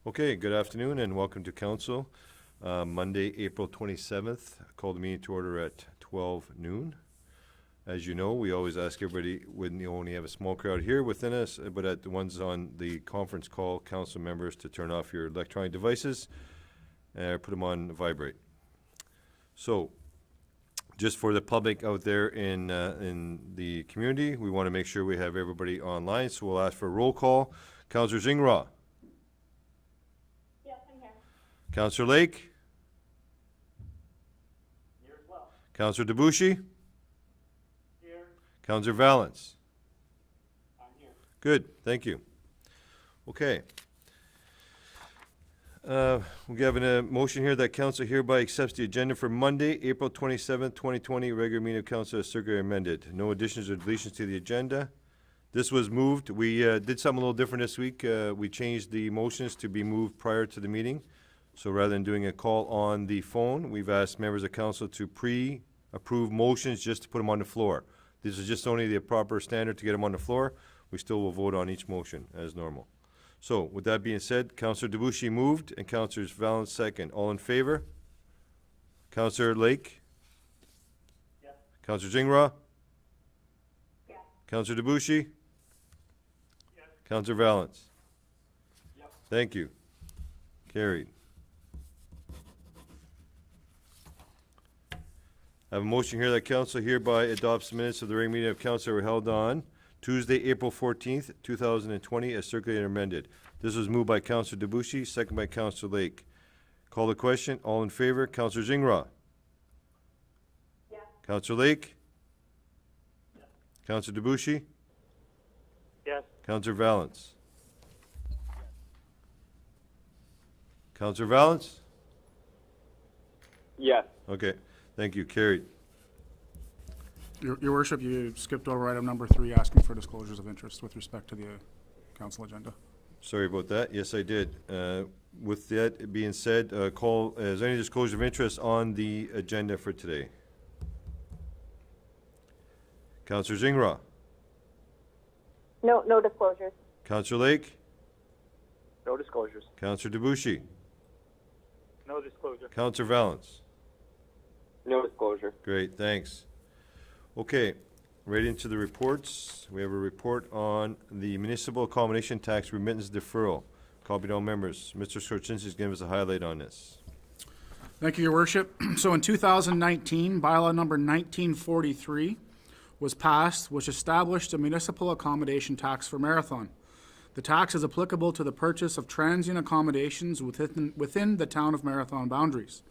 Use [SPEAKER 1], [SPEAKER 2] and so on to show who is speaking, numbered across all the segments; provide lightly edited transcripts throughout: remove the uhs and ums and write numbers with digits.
[SPEAKER 1] Okay, good afternoon and welcome to Council. Monday, April 27th. Call the meeting to order at 12 noon. As you know, we always ask everybody, when you only have a small crowd here within us, but at the ones on the conference call, council members to turn off your electronic devices and put them on vibrate. So, just for the public out there in the community, we want to make sure we have everybody online, so we'll ask for a roll call. Councillor Zingra.
[SPEAKER 2] Yes, I'm here.
[SPEAKER 1] Councillor Lake.
[SPEAKER 2] Here as well.
[SPEAKER 1] Councillor Debussy.
[SPEAKER 2] Here.
[SPEAKER 1] Councillor Valence.
[SPEAKER 2] I'm here.
[SPEAKER 1] Good, thank you. Okay. We have a motion here that council hereby accepts the agenda for Monday, April 27th, 2020, regular meeting of council as circularly amended. No additions or deletions to the agenda. This was moved. We did something a little different this week. We changed the motions to be moved prior to the meeting. So rather than doing a call on the phone, we've asked members of council to pre-approve motions just to put them on the floor. This is just only the proper standard to get them on the floor. We still will vote on each motion as normal. So, with that being said, Councillor Debussy moved and Councillor Valence second. All in favor? Councillor Lake?
[SPEAKER 2] Yes.
[SPEAKER 1] Councillor Zingra?
[SPEAKER 2] Yes.
[SPEAKER 1] Councillor Debussy?
[SPEAKER 2] Yes.
[SPEAKER 1] Councillor Valence?
[SPEAKER 2] Yep.
[SPEAKER 1] Thank you. Carried. I have a motion here that council hereby adopts the minutes of the regular meeting of council that were held on Tuesday, April 14th, 2020, as circulated and amended. This was moved by Councillor Debussy, second by Councillor Lake. Call the question. All in favor? Councillor Zingra?
[SPEAKER 2] Yes.
[SPEAKER 1] Councillor Lake?
[SPEAKER 2] Yes.
[SPEAKER 1] Councillor Debussy?
[SPEAKER 2] Yes.
[SPEAKER 1] Councillor Valence? Councillor Valence?
[SPEAKER 2] Yes.
[SPEAKER 1] Okay, thank you. Carried.
[SPEAKER 3] Your Worship, you skipped over item number 3, asking for disclosures of interest with respect to the council agenda.
[SPEAKER 1] Sorry about that. Yes, I did. With that being said, is there any disclosure of interest on the agenda for today? Councillor Zingra?
[SPEAKER 4] No disclosures.
[SPEAKER 1] Councillor Lake?
[SPEAKER 2] No disclosures.
[SPEAKER 1] Councillor Debussy?
[SPEAKER 2] No disclosure.
[SPEAKER 1] Councillor Valence?
[SPEAKER 2] No disclosure.
[SPEAKER 1] Great, thanks. Okay, right into the reports. We have a report on the municipal accommodation tax remittance deferral. Copy to all members. Mr. Skorczynski is going to give us a highlight on this.
[SPEAKER 3] Thank you, Your Worship. So in 2019, bylaw number 1943 was passed, which established a municipal accommodation tax for Marathon. The tax is applicable to the purchase of transient accommodations within the town of Marathon boundaries.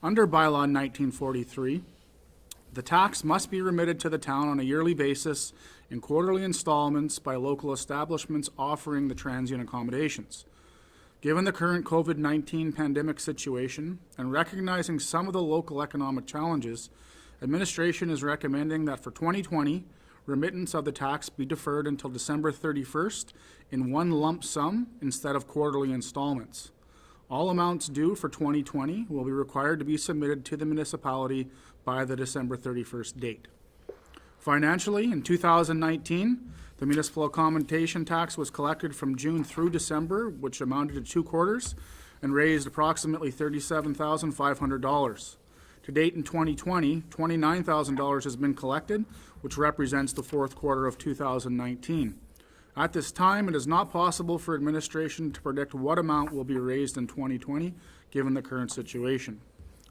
[SPEAKER 3] Under bylaw 1943, the tax must be remitted to the town on a yearly basis in quarterly installments by local establishments offering the transient accommodations. Given the current COVID-19 pandemic situation and recognizing some of the local economic challenges, administration is recommending that for 2020, remittance of the tax be deferred until December 31st in one lump sum instead of quarterly installments. All amounts due for 2020 will be required to be submitted to the municipality by the December 31st date. Financially, in 2019, the municipal accommodation tax was collected from June through December, which amounted to 2 quarters, and raised approximately $37,500. To date in 2020, $29,000 has been collected, which represents the 4th quarter of 2019. At this time, it is not possible for administration to predict what amount will be raised in 2020, given the current situation.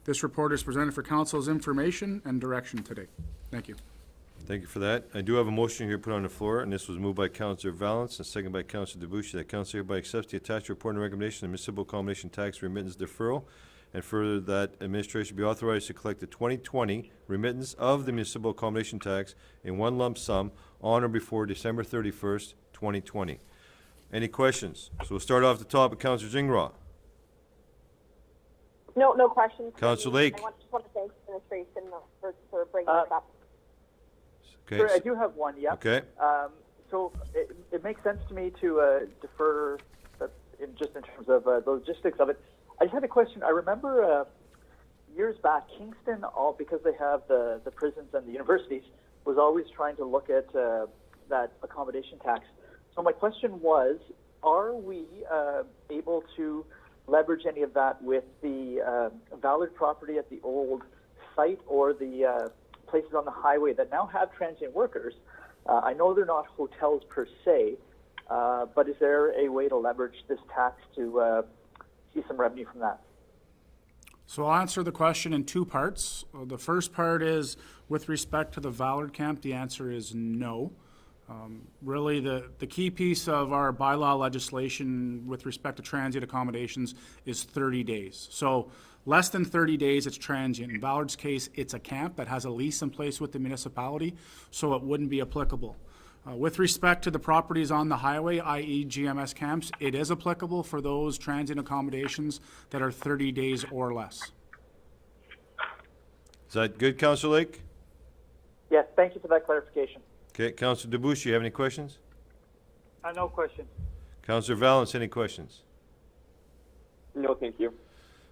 [SPEAKER 3] This report is presented for council's information and direction today. Thank you.
[SPEAKER 1] Thank you for that. I do have a motion here put on the floor, and this was moved by Councillor Valence and second by Councillor Debussy, that council hereby accepts the attached report and recommendation of municipal accommodation tax remittance deferral, and further that administration be authorized to collect the 2020 remittance of the municipal accommodation tax in one lump sum on or before December 31st, 2020. Any questions? So we'll start off the top with Councillor Zingra.
[SPEAKER 4] No questions.
[SPEAKER 1] Councillor Lake.
[SPEAKER 4] I just want to thank administration for bringing it up.
[SPEAKER 1] Okay.
[SPEAKER 5] Sorry, I do have one, yeah.
[SPEAKER 1] Okay.
[SPEAKER 5] So it makes sense to me to defer in terms of the logistics of it. I just had a question. I remember years back, Kingston, because they have the prisons and the universities, was always trying to look at that accommodation tax. So my question was, are we able to leverage any of that with the Ballard property at the old site or the places on the highway that now have transient workers? I know they're not hotels per se, but is there a way to leverage this tax to see some revenue from that?
[SPEAKER 3] So I'll answer the question in two parts. The first part is with respect to the Ballard camp, the answer is no. Really, the key piece of our bylaw legislation with respect to transient accommodations is 30 days. So less than 30 days, it's transient. In Ballard's case, it's a camp that has a lease in place with the municipality, so it wouldn't be applicable. With respect to the properties on the highway, i.e. GMS camps, it is applicable for those transient accommodations that are 30 days or less.
[SPEAKER 1] Is that good, Councillor Lake?
[SPEAKER 5] Yes, thank you for that clarification.
[SPEAKER 1] Okay, Councillor DeBouche, you have any questions?
[SPEAKER 2] No question.
[SPEAKER 1] Councillor Valance, any questions?
[SPEAKER 2] No, thank you.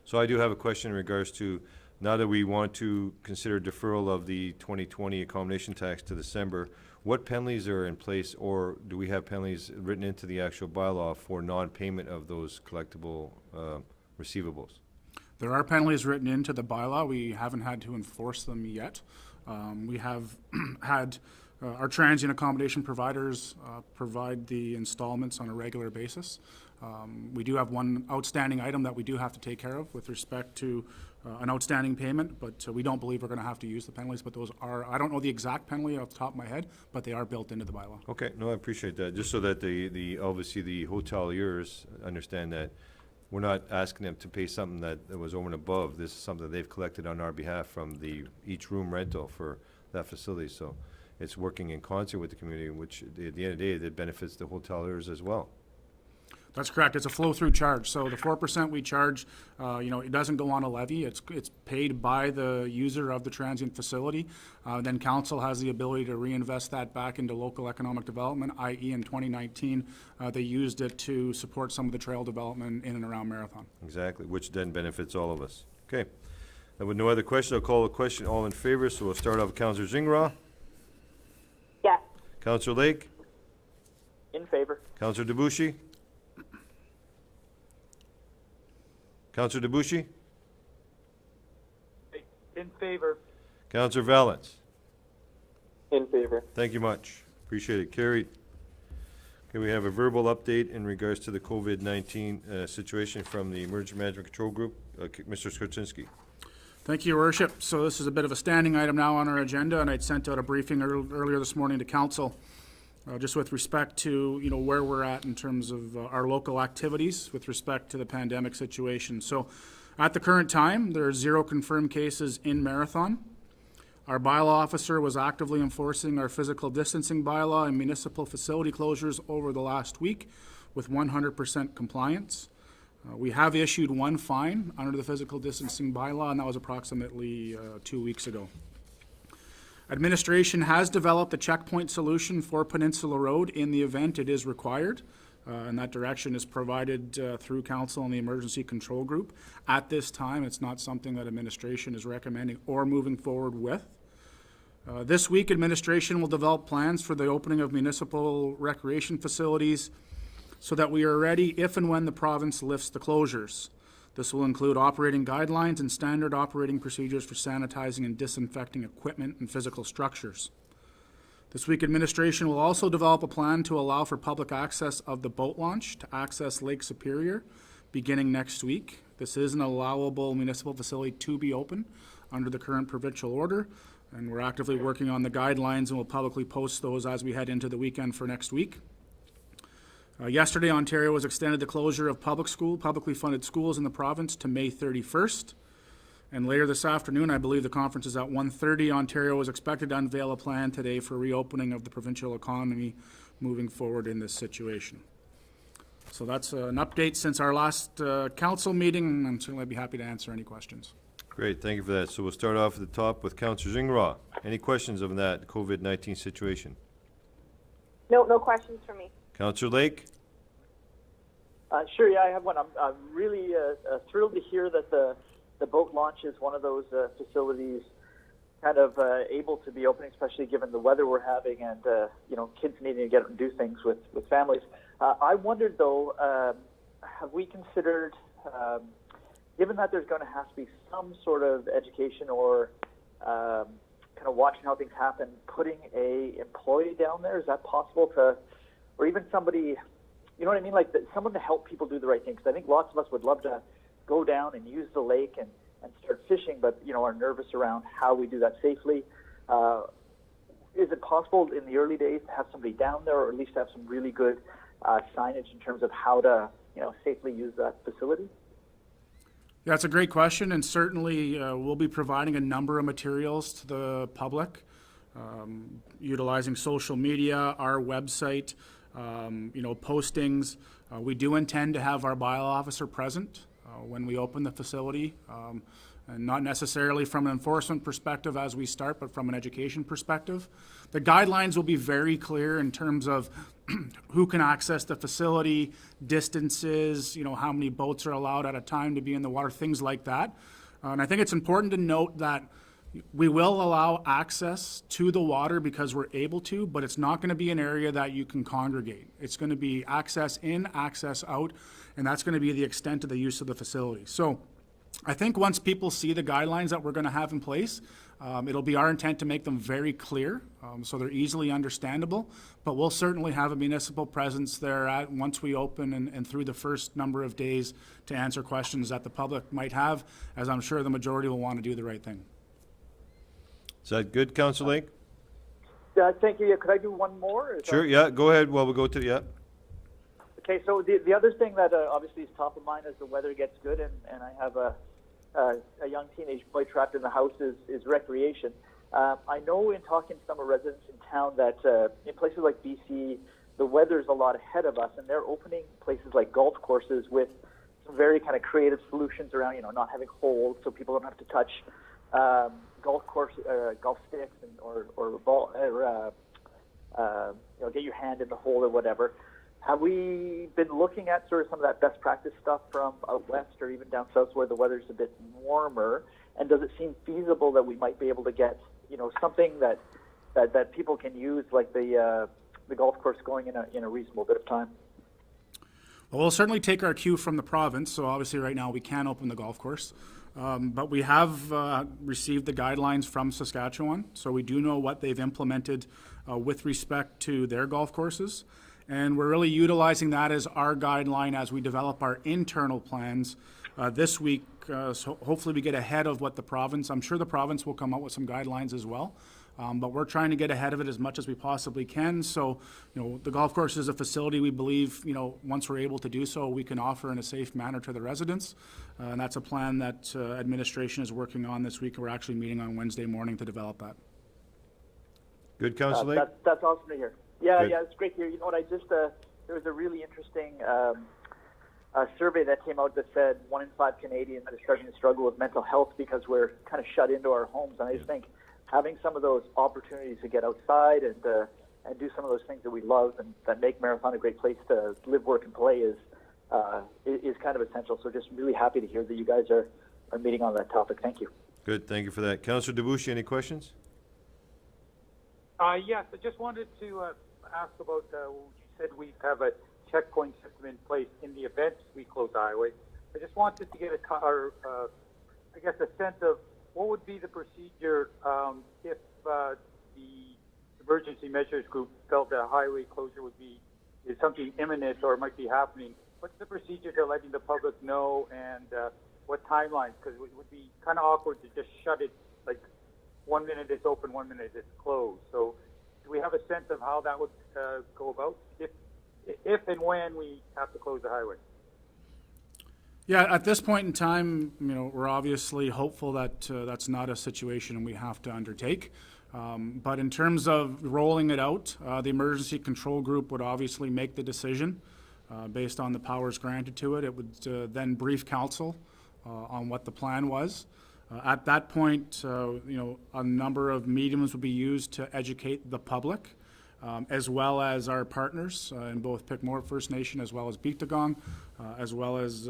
[SPEAKER 1] So I do have a question in regards to, now that we want to consider deferral of the 2020 accommodation tax to December, what penalties are in place, or do we have penalties written into the actual bylaw for non-payment of those collectible receivables?
[SPEAKER 3] There are penalties written into the bylaw. We haven't had to enforce them yet. We have had our transient accommodation providers provide the installments on a regular basis. We do have one outstanding item that we do have to take care of with respect to an outstanding payment, but we don't believe we're going to have to use the penalties, but those are, I don't know the exact penalty off the top of my head, but they are built into the bylaw.
[SPEAKER 1] Okay, no, I appreciate that, just so that the obviously the hoteliers understand that we're not asking them to pay something that was over and above. This is something that they've collected on our behalf from each room rental for that facility, so it's working in concert with the community, which at the end of the day, that benefits the hoteliers as well.
[SPEAKER 3] That's correct. It's a flow-through charge. So the 4% we charge, it doesn't go on a levy. It's paid by the user of the transient facility. Then council has the ability to reinvest that back into local economic development, i.e. in 2019, they used it to support some of the trail development in and around Marathon.
[SPEAKER 1] Exactly, which then benefits all of us. Okay, and with no other question, I'll call the question. All in favor, so we'll start off with Councillor Zingra.
[SPEAKER 4] Yes.
[SPEAKER 1] Councillor Lake.
[SPEAKER 5] In favor.
[SPEAKER 1] Councillor DeBouche. Councillor DeBouche.
[SPEAKER 2] In favor.
[SPEAKER 1] Councillor Valance.
[SPEAKER 2] In favor.
[SPEAKER 1] Thank you much. Appreciate it. Carried. Okay, we have a verbal update in regards to the COVID-19 situation from the Emergency Management Control Group. Mr. Skorczynski.
[SPEAKER 3] Thank you, Your Worship. So this is a bit of a standing item now on our agenda, and I'd sent out a briefing earlier this morning to council just with respect to, where we're at in terms of our local activities with respect to the pandemic situation. So at the current time, there are 0 confirmed cases in Marathon. Our bylaw officer was actively enforcing our physical distancing bylaw and municipal facility closures over the last week with 100% compliance. We have issued 1 fine under the physical distancing bylaw, and that was approximately 2 weeks ago. Administration has developed a checkpoint solution for Peninsula Road in the event it is required, and that direction is provided through council and the Emergency Control Group. At this time, it's not something that administration is recommending or moving forward with. This week, administration will develop plans for the opening of municipal recreation facilities so that we are ready if and when the province lifts the closures. This will include operating guidelines and standard operating procedures for sanitizing and disinfecting equipment and physical structures. This week, administration will also develop a plan to allow for public access of the boat launch to access Lake Superior beginning next week. This is an allowable municipal facility to be open under the current provincial order, and we're actively working on the guidelines and will publicly post those as we head into the weekend for next week. Yesterday, Ontario was extended the closure of publicly funded schools in the province to May 31st. And later this afternoon, I believe the conference is at 1:30. Ontario is expected to unveil a plan today for reopening of the provincial economy moving forward in this situation. So that's an update since our last council meeting, and certainly I'd be happy to answer any questions.
[SPEAKER 1] Great, thank you for that. So we'll start off at the top with Councillor Zingra. Any questions on that COVID-19 situation?
[SPEAKER 4] No questions for me.
[SPEAKER 1] Councillor Lake.
[SPEAKER 5] Sure, yeah, I have one. I'm really thrilled to hear that the boat launch is one of those facilities kind of able to be open, especially given the weather we're having and kids needing to get out and do things with families. I wondered though, have we considered, given that there's going to have to be some sort of education or kind of watching how things happen, putting a employee down there? Is that possible or even somebody, you know what I mean, like someone to help people do the right thing? Because I think lots of us would love to go down and use the lake and start fishing, but are nervous around how we do that safely. Is it possible in the early days to have somebody down there, or at least have some really good signage in terms of how to safely use that facility?
[SPEAKER 3] Yeah, it's a great question, and certainly we'll be providing a number of materials to the public, utilizing social media, our website, postings. We do intend to have our bylaw officer present when we open the facility, and not necessarily from an enforcement perspective as we start, but from an education perspective. The guidelines will be very clear in terms of who can access the facility, distances, how many boats are allowed at a time to be in the water, things like that. And I think it's important to note that we will allow access to the water because we're able to, but it's not going to be an area that you can congregate. It's going to be access in, access out, and that's going to be the extent of the use of the facility. So I think once people see the guidelines that we're going to have in place, it'll be our intent to make them very clear, so they're easily understandable, but we'll certainly have a municipal presence there once we open and through the first number of days to answer questions that the public might have, as I'm sure the majority will want to do the right thing.
[SPEAKER 1] Is that good, Councilor Lake?
[SPEAKER 5] Thank you. Could I do one more?
[SPEAKER 1] Sure, yeah, go ahead while we go to
[SPEAKER 5] Okay, so the other thing that obviously is top of mind as the weather gets good, and I have a young teenage boy trapped in the house is recreation. I know in talking to some of residents in town that in places like BC, the weather's a lot ahead of us, and they're opening places like golf courses with some very kind of creative solutions around, not having holes so people don't have to touch golf sticks or ball get your hand in the hole or whatever. Have we been looking at sort of some of that best practice stuff from out west or even down south where the weather's a bit warmer? And does it seem feasible that we might be able to get, something that people can use, like the golf course going in a reasonable bit of time?
[SPEAKER 3] Well, we'll certainly take our cue from the province. So obviously right now we can't open the golf course. But we have received the guidelines from Saskatchewan. So we do know what they've implemented with respect to their golf courses. And we're really utilizing that as our guideline as we develop our internal plans this week. So hopefully we get ahead of what the province, I'm sure the province will come out with some guidelines as well. But we're trying to get ahead of it as much as we possibly can. So, the golf course is a facility we believe, once we're able to do so, we can offer in a safe manner to the residents. And that's a plan that administration is working on this week. We're actually meeting on Wednesday morning to develop that.
[SPEAKER 1] Good, Councilor Lake?
[SPEAKER 5] That's awesome to hear. Yeah,
[SPEAKER 1] Good.
[SPEAKER 5] yeah, it's great to hear. You know what, there was a really interesting survey that came out that said 1 in 5 Canadians are starting to struggle with mental health because we're kind of shut into our homes. And I just think having some of those opportunities to get outside and do some of those things that we love and that make Marathon a great place to live, work, and play is kind of essential. So just really happy to hear that you guys are meeting on that topic. Thank you.
[SPEAKER 1] Good, thank you for that. Councilor Debuchy, any questions?
[SPEAKER 2] Yes, I just wanted to ask about, you said we have a checkpoint system in place in the event we close the highway. I just wanted to get a sense of what would be the procedure if the emergency measures group felt that a highway closure is something imminent or might be happening. What's the procedure to letting the public know, and what timelines? Because it would be kind of awkward to just shut it, like 1 minute it's open, 1 minute it's closed. So do we have a sense of how that would go about if and when we have to close the highway?
[SPEAKER 3] Yeah, at this point in time, we're obviously hopeful that that's not a situation we have to undertake. But in terms of rolling it out, the emergency control group would obviously make the decision based on the powers granted to it. It would then brief council on what the plan was. At that point, a number of mediums would be used to educate the public, as well as our partners in both Pickmore First Nation, as well as Beektagong, as well as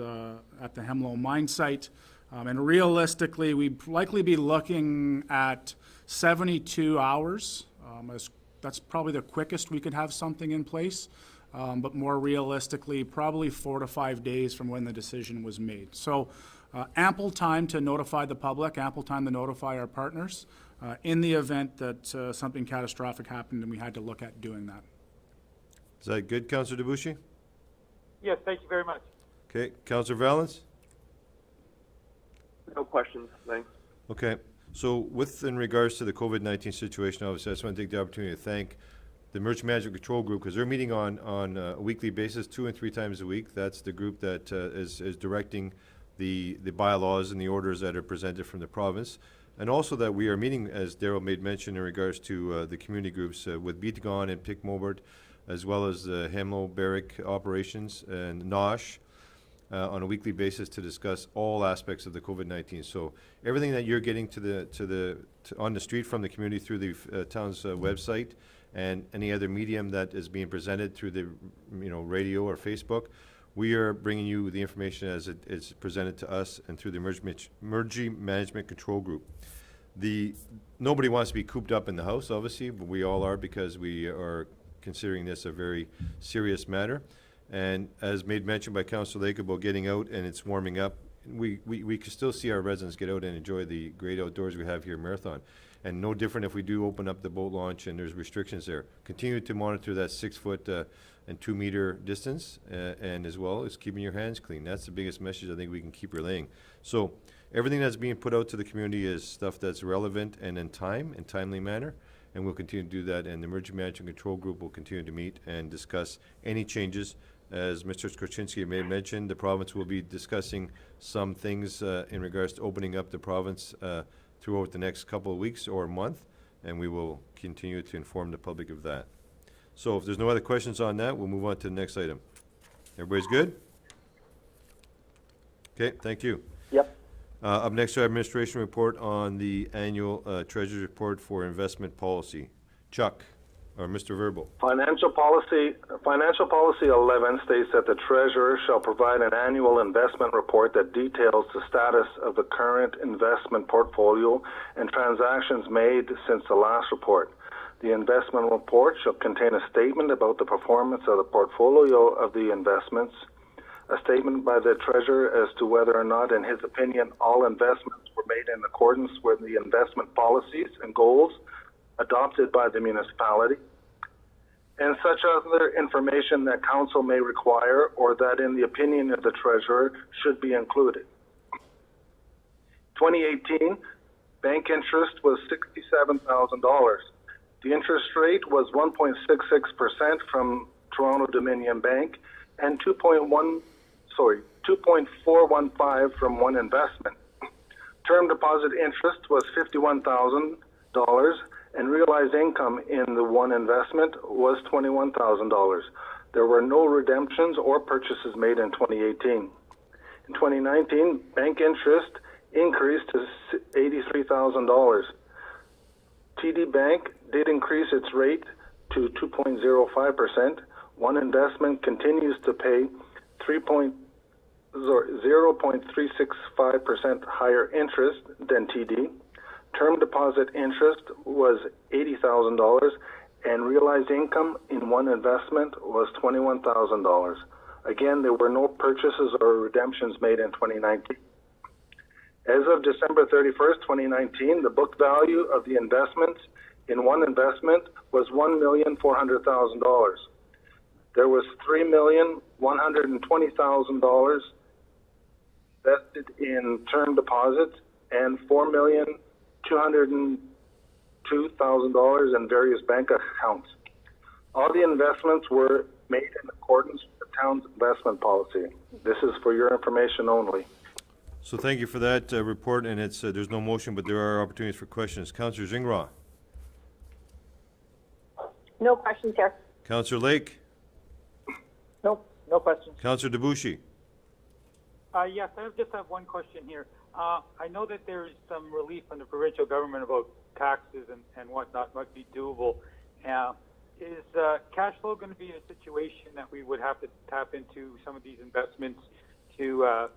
[SPEAKER 3] at the Hemlo mine site, And realistically, we'd likely be looking at 72 hours. That's probably the quickest we could have something in place. But more realistically, probably 4 to 5 days from when the decision was made. So ample time to notify the public, ample time to notify our partners in the event that something catastrophic happened and we had to look at doing that.
[SPEAKER 1] Is that good, Councillor Debuchy?
[SPEAKER 2] Yes, thank you very much.
[SPEAKER 1] Okay, Councillor Valens?
[SPEAKER 6] No questions, thanks.
[SPEAKER 1] Okay, so in regards to the COVID-19 situation, obviously, I just want to take the opportunity to thank the Emergency Management Control Group, because they're meeting on a weekly basis, 2 and 3 times a week. That's the group that is directing the bylaws and the orders that are presented from the province. And also that we are meeting, as Darrell made mention, in regards to the community groups with Beatgon and Pic Mobert, as well as the Hemlo Barrack operations and NOSH on a weekly basis to discuss all aspects of the COVID-19. So everything that you're getting on the street from the community through the town's website and any other medium that is being presented through the radio or Facebook, we are bringing you the information as it is presented to us and through the Emergency Management Control Group. Nobody wants to be cooped up in the house, obviously, but we all are, because we are considering this a very serious matter. And as made mention by Councillor Lake about getting out and it's warming up, we can still see our residents get out and enjoy the great outdoors we have here in Marathon. And no different if we do open up the boat launch and there's restrictions there. Continue to monitor that 6 foot and 2 meter distance, and as well as keeping your hands clean. That's the biggest message I think we can keep relaying. So everything that's being put out to the community is stuff that's relevant and in timely manner, and we'll continue to do that. And the Emergency Management Control Group will continue to meet and discuss any changes. As Mr. Skorczynski may have mentioned, the province will be discussing some things in regards to opening up the province throughout the next couple of weeks or month, and we will continue to inform the public of that. So if there's no other questions on that, we'll move on to the next item. Everybody's good? Okay, thank you.
[SPEAKER 5] Yep.
[SPEAKER 1] Up next, our administration report on the annual Treasurer's Report for Investment Policy. Chuck, or Mr. Verbal.
[SPEAKER 7] Financial Policy 11 states that the Treasurer shall provide an annual investment report that details the status of the current investment portfolio and transactions made since the last report. The investment report shall contain a statement about the performance of the portfolio of the investments, a statement by the Treasurer as to whether or not, in his opinion, all investments were made in accordance with the investment policies and goals adopted by the municipality, and such other information that council may require or that, in the opinion of the Treasurer, should be included. 2018, bank interest was $67,000. The interest rate was 1.66% from Toronto Dominion Bank and 2.415 from One Investment. Term deposit interest was $51,000, and realized income in the One Investment was $21,000. There were no redemptions or purchases made in 2018. In 2019, bank interest increased to $83,000. TD Bank did increase its rate to 2.05%. One Investment continues to pay 0.365% higher interest than TD. Term deposit interest was $80,000, and realized income in One Investment was $21,000. Again, there were no purchases or redemptions made in 2019. As of December 31st, 2019, the book value of the investments in One Investment was $1,400,000. There was $3,120,000 invested in term deposits and $4,202,000 in various bank accounts. All the investments were made in accordance with the town's investment policy. This is for your information only.
[SPEAKER 1] So thank you for that report, and it's there's no motion, but there are opportunities for questions. Councillor Zingra.
[SPEAKER 4] No questions here.
[SPEAKER 1] Councillor Lake.
[SPEAKER 5] Nope, no questions.
[SPEAKER 1] Councillor Debuchy.
[SPEAKER 2] Yes, I just have one question here. I know that there's some relief from the provincial government about taxes and whatnot might be doable. Is cash flow going to be a situation that we would have to tap into some of these investments to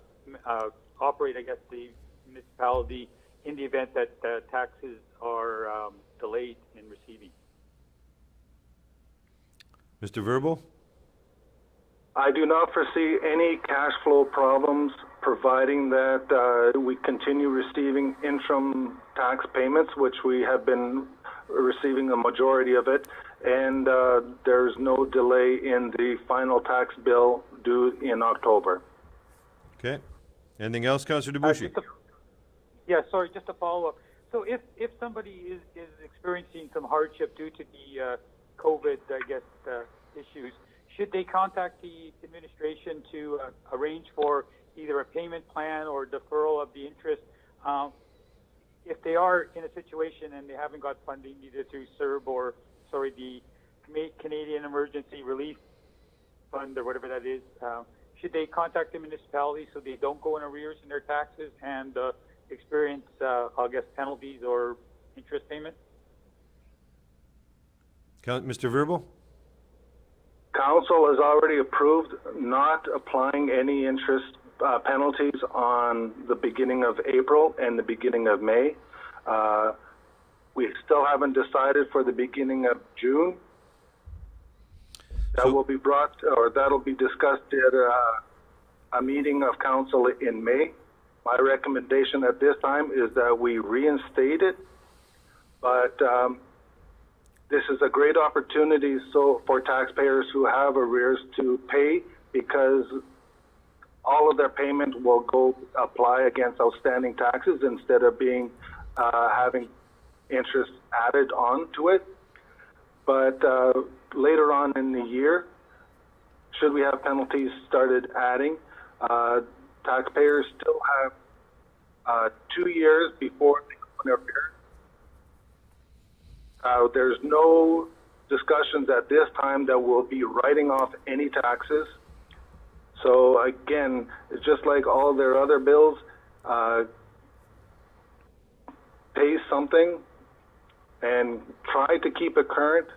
[SPEAKER 2] operate, I guess, the municipality in the event that taxes are delayed in receiving.
[SPEAKER 1] Mr. Verbal?
[SPEAKER 7] I do not foresee any cash flow problems, providing that we continue receiving interim tax payments, which we have been receiving a majority of it, and there's no delay in the final tax bill due in October.
[SPEAKER 1] Okay. Anything else, Councillor Debussy?
[SPEAKER 2] Just a follow-up. So if somebody is experiencing some hardship due to the COVID, I guess, issues, should they contact the administration to arrange for either a payment plan or deferral of the interest? If they are in a situation and they haven't got funding either through CERB or, the Canadian Emergency Relief Fund or whatever that is, should they contact the municipality so they don't go in arrears in their taxes and experience, penalties or interest payment?
[SPEAKER 1] Mr. Verbal?
[SPEAKER 7] Council has already approved not applying any interest penalties on the beginning of April and the beginning of May. We still haven't decided for the beginning of June. That will be that'll be discussed at a meeting of council in May. My recommendation at this time is that we reinstate it, but this is a great opportunity for taxpayers who have arrears to pay, because all of their payment will go apply against outstanding taxes instead of being having interest added on to it. But later on in the year, should we have penalties started adding, taxpayers still have 2 years before they go in arrears. There's no discussions at this time that we'll be writing off any taxes. So again, it's just like all their other bills, pay something and try to keep it current.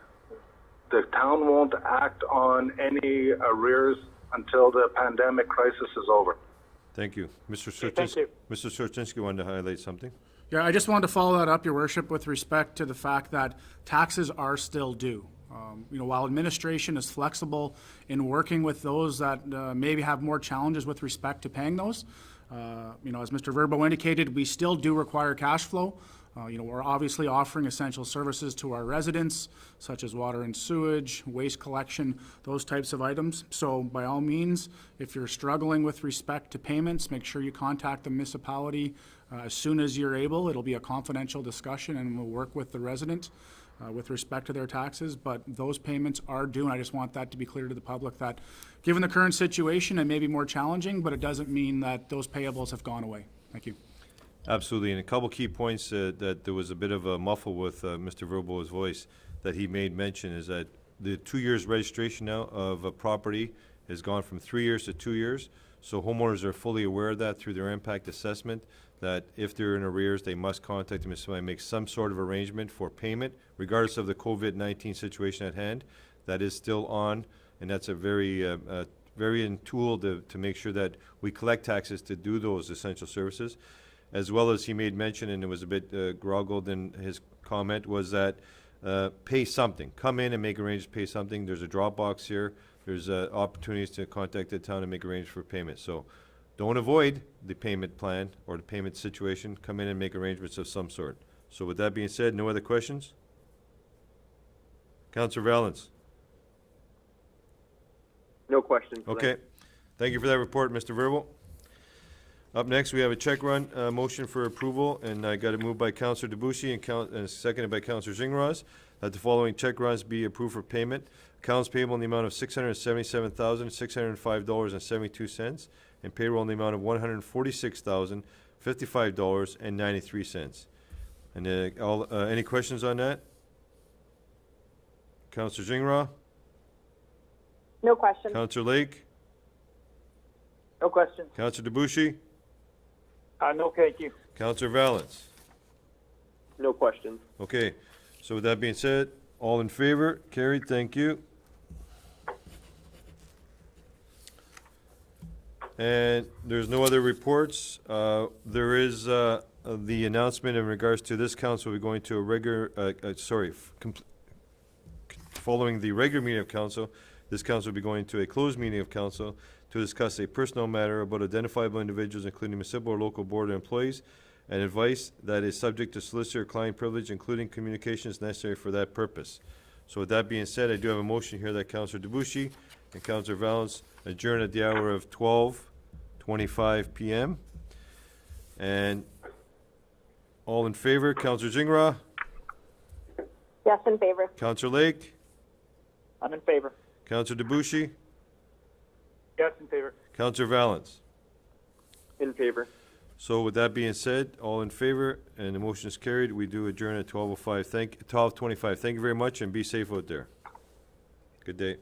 [SPEAKER 7] The town won't act on any arrears until the pandemic crisis is over.
[SPEAKER 1] Thank you. Mr.
[SPEAKER 2] Thank you.
[SPEAKER 1] Mr. Sorczynski wanted to highlight something.
[SPEAKER 3] Yeah, I just wanted to follow that up, Your Worship, with respect to the fact that taxes are still due. While administration is flexible in working with those that maybe have more challenges with respect to paying those, as Mr. Verbo indicated, we still do require cash flow. We're obviously offering essential services to our residents, such as water and sewage, waste collection, those types of items. So by all means, if you're struggling with respect to payments, make sure you contact the municipality as soon as you're able. It'll be a confidential discussion, and we'll work with the resident with respect to their taxes. But those payments are due, and I just want that to be clear to the public that given the current situation, it may be more challenging, but it doesn't mean that those payables have gone away. Thank you.
[SPEAKER 1] Absolutely, and a couple key points that there was a bit of a muffle with Mr. Verbo's voice that he made mention is that the 2 years registration now of a property has gone from 3 years to 2 years. So homeowners are fully aware of that through their impact assessment, that if they're in arrears, they must contact the municipality and make some sort of arrangement for payment, regardless of the COVID-19 situation at hand. That is still on, and that's a very in tool to make sure that we collect taxes to do those essential services. As well as he made mention, and it was a bit groggled in his comment, was that pay something. Come in and make arrangements, pay something. There's a drop box here. There's opportunities to contact the town and make arrangements for payment. So don't avoid the payment plan or the payment situation. Come in and make arrangements of some sort. So with that being said, no other questions? Councillor Valens?
[SPEAKER 6] No questions.
[SPEAKER 1] Okay. Thank you for that report, Mr. Verbal. Up next, we have a check run motion for approval, and I got it moved by Councillor Debussy and seconded by Councillor Zingras, that the following check runs be approved for payment. Accounts payable in the amount of $677,605.72, and payroll in the amount of $146,055.93. And any questions on that? Councillor Zingras?
[SPEAKER 4] No question.
[SPEAKER 1] Councillor Lake?
[SPEAKER 5] No questions.
[SPEAKER 1] Councillor Debussy?
[SPEAKER 2] No, thank you.
[SPEAKER 1] Councillor Valens?
[SPEAKER 6] No questions.
[SPEAKER 1] Okay, so with that being said, all in favor? Carried, thank you. And there's no other reports. There is the announcement in regards to this council, we're going to a regular, following the regular meeting of council, this council will be going to a closed meeting of council to discuss a personnel matter about identifiable individuals, including municipal or local board employees, and advice that is subject to solicitor client privilege, including communications necessary for that purpose. So with that being said, I do have a motion here that Councillor Debuchy and Councillor Valens adjourn at the hour of 12:25 p.m. And all in favor, Councillor Zingra,
[SPEAKER 4] Yes, in favor.
[SPEAKER 1] Councillor Lake,
[SPEAKER 5] I'm in favor.
[SPEAKER 1] Councillor Debuchy,
[SPEAKER 2] Yes, in favor.
[SPEAKER 1] Councillor Valens.
[SPEAKER 6] In favor.
[SPEAKER 1] So with that being said, all in favor, and the motion is carried, we do adjourn at 12:25. 12:25. Thank you very much, and be safe out there. Good day.